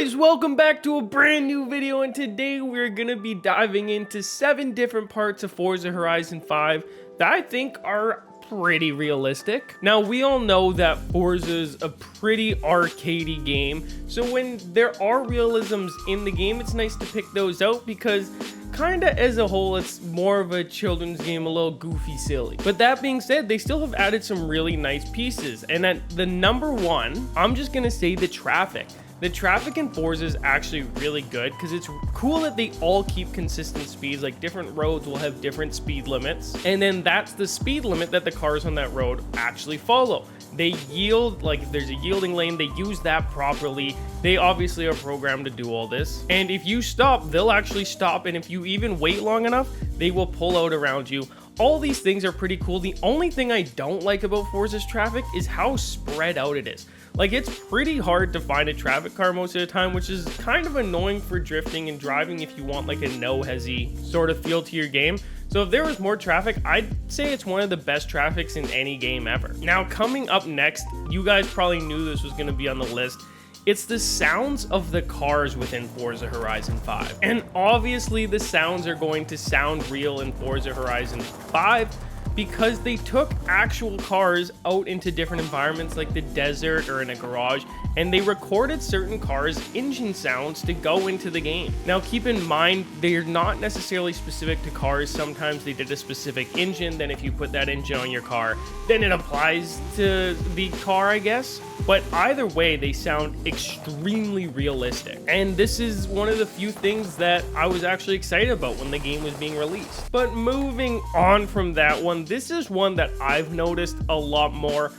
guys, welcome back to a brand new video, and today we're gonna be diving into 7 different parts of Forza Horizon 5 that I think are pretty realistic. Now, we all know that Forza's a pretty arcadey game, so when there are realisms in the game, it's nice to pick those out because kinda as a whole, it's more of a children's game, a little goofy, silly. But that being said, they still have added some really nice pieces. And at the number 1, I'm just gonna say the traffic. The traffic in Forza is actually really good because it's cool that they all keep consistent speeds. Like, different roads will have different speed limits, and then that's the speed limit that the cars on that road actually follow. They yield, like there's a yielding lane, they use that properly. They obviously are programmed to do all this. And if you stop, they'll actually stop, and if you even wait long enough, they will pull out around you. All these things are pretty cool. The only thing I don't like about Forza's traffic is how spread out it is. Like, it's pretty hard to find a traffic car most of the time, which is kind of annoying for drifting and driving if you want like a no-hezzy sort of feel to your game. So if there was more traffic, I'd say it's one of the best traffics in any game ever. Now, coming up next, you guys probably knew this was going to be on the list. It's the sounds of the cars within Forza Horizon 5. And obviously the sounds are going to sound real in Forza Horizon 5 because they took actual cars out into different environments like the desert or in a garage, and they recorded certain cars' engine sounds to go into the game. Now, keep in mind, they're not necessarily specific to cars. Sometimes they did a specific engine, then if you put that engine on your car, then it applies to the car, I guess. But either way, they sound extremely realistic. And this is one of the few things that I was actually excited about when the game was being released. But moving on from that one, this is one that I've noticed a lot more.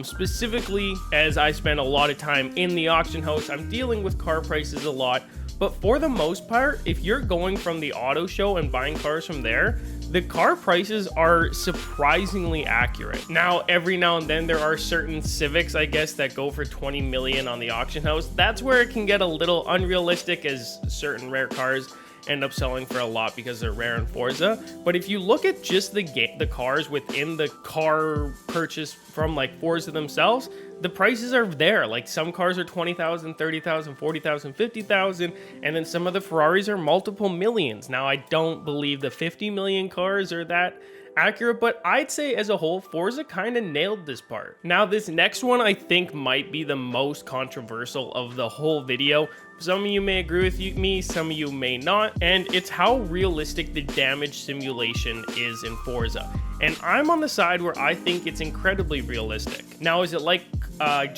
Specifically, as I spend a lot of time in the auction house, I'm dealing with car prices a lot. But for the most part, if you're going from the auto show and buying cars from there, the car prices are surprisingly accurate. Now, every now and then there are certain Civics, I guess, that go for 20 million on the auction house. That's where it can get a little unrealistic, as certain rare cars end up selling for a lot because they're rare in Forza. But if you look at just the cars within the car purchase from like Forza themselves, the prices are there. Like, some cars are 20,000, 30,000, 40,000, 50,000, and then some of the Ferraris are multiple millions. Now, I don't believe the 50 million cars are that accurate, but I'd say as a whole, Forza kind of nailed this part. Now, this next one I think might be the most controversial of the whole video. Some of you may agree with me, some of you may not, and it's how realistic the damage simulation is in Forza. And I'm on the side where I think it's incredibly realistic. Now, is it like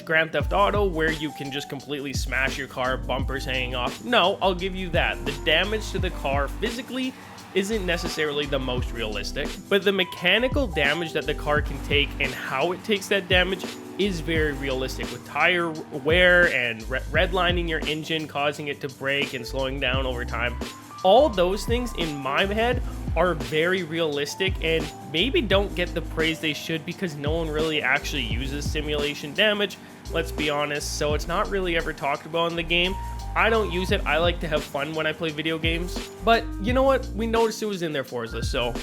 Grand Theft Auto, where you can just completely smash your car, bumpers hanging off? No, I'll give you that. The damage to the car physically isn't necessarily the most realistic, but the mechanical damage that the car can take and how it takes that damage is very realistic, with tire wear and redlining your engine, causing it to break and slowing down over time. All those things in my head are very realistic and maybe don't get the praise they should because no one really actually uses simulation damage, let's be honest, so it's not really ever talked about in the game. I don't use it. I like to have fun when I play video games. But you know what? We noticed it was in there, Forza, so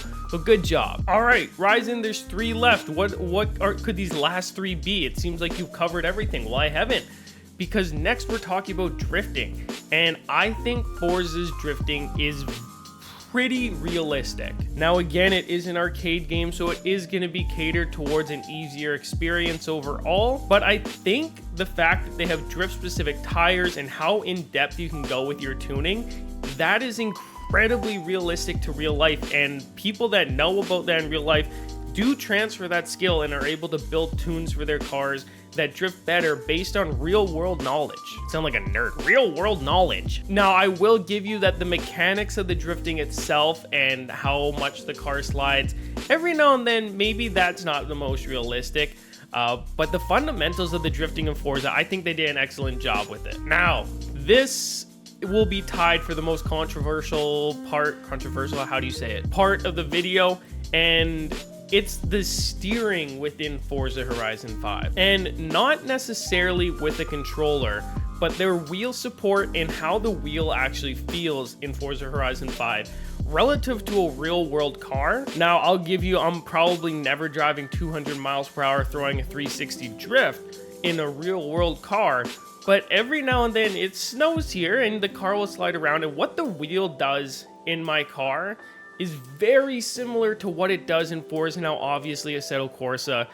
good job. All right, Rizon, there's 3 left. Could these last 3 be? It seems like you've covered everything. Well, I haven't, because next we're talking about drifting. And I think Forza's drifting is pretty realistic. Now, again, it is an arcade game, so it is going to be catered towards an easier experience overall, but I think the fact that they have drift-specific tires and how in-depth you can go with your tuning, that is incredibly realistic to real life, and people that know about that in real life do transfer that skill and are able to build tunes for their cars that drift better based on real-world knowledge. Sound like a nerd. Real-world knowledge. Now, I will give you that the mechanics of the drifting itself and how much the car slides, every now and then, maybe that's not the most realistic, but the fundamentals of the drifting in Forza, I think they did an excellent job with it. Now, this will be tied for the most controversial part of the video, and it's the steering within Forza Horizon 5. And not necessarily with a controller, but their wheel support and how the wheel actually feels in Forza Horizon 5 relative to a real world car. Now, I'll give you, I'm probably never driving 200 miles per hour throwing a 360 drift in a real world car, but every now and then it snows here and the car will slide around, and what the wheel does in my car is very similar to what it does in Forza. Now obviously Assetto Corsa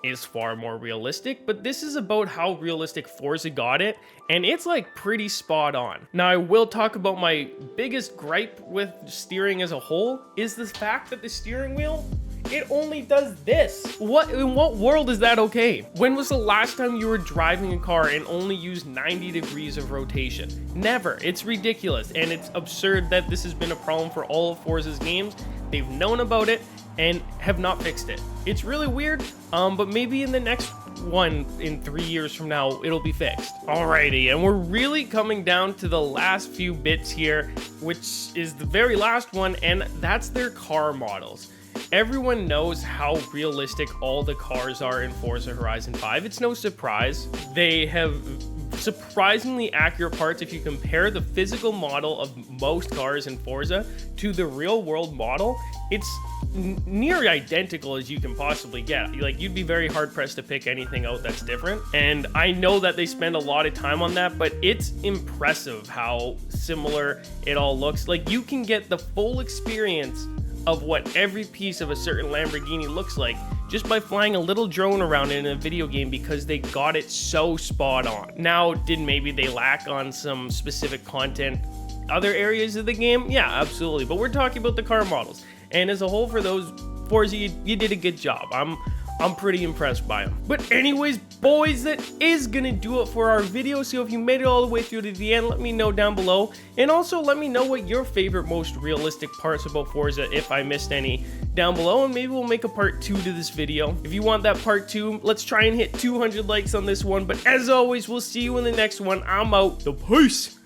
is far more realistic, but this is about how realistic Forza got it, and it's like pretty spot on. Now I will talk about my biggest gripe with steering as a whole is the fact that the steering wheel, it only does this. In what world is that okay? When was the last time you were driving a car and only used 90 degrees of rotation? Never. It's ridiculous, and it's absurd that this has been a problem for all of Forza's games. They've known about it and have not fixed it. It's really weird, but maybe in the next one in 3 years from now, it'll be fixed. Alrighty, and we're really coming down to the last few bits here, which is the very last one, and that's their car models. Everyone knows how realistic all the cars are in Forza Horizon 5. It's no surprise. They have surprisingly accurate parts if you compare the physical model of most cars in Forza to the real world model. It's near identical as you can possibly get. Like, you'd be very hard pressed to pick anything out that's different. And I know that they spend a lot of time on that, but it's impressive how similar it all looks. Like, you can get the full experience of what every piece of a certain Lamborghini looks like just by flying a little drone around in a video game, because they got it so spot on. Now, did maybe they lack on some specific content other areas of the game? Yeah, absolutely. But we're talking about the car models. And as a whole, for those, Forza, you did a good job. I'm pretty impressed by them. But anyways, boys, that is gonna do it for our video. So if you made it all the way through to the end, let me know down below. And also let me know what your favorite, most realistic parts about Forza, if I missed any, down below. And maybe we'll make a part 2 to this video. If you want that part 2, let's try and hit 200 likes on this one. But as always, we'll see you in the next one. I'm out. The peace.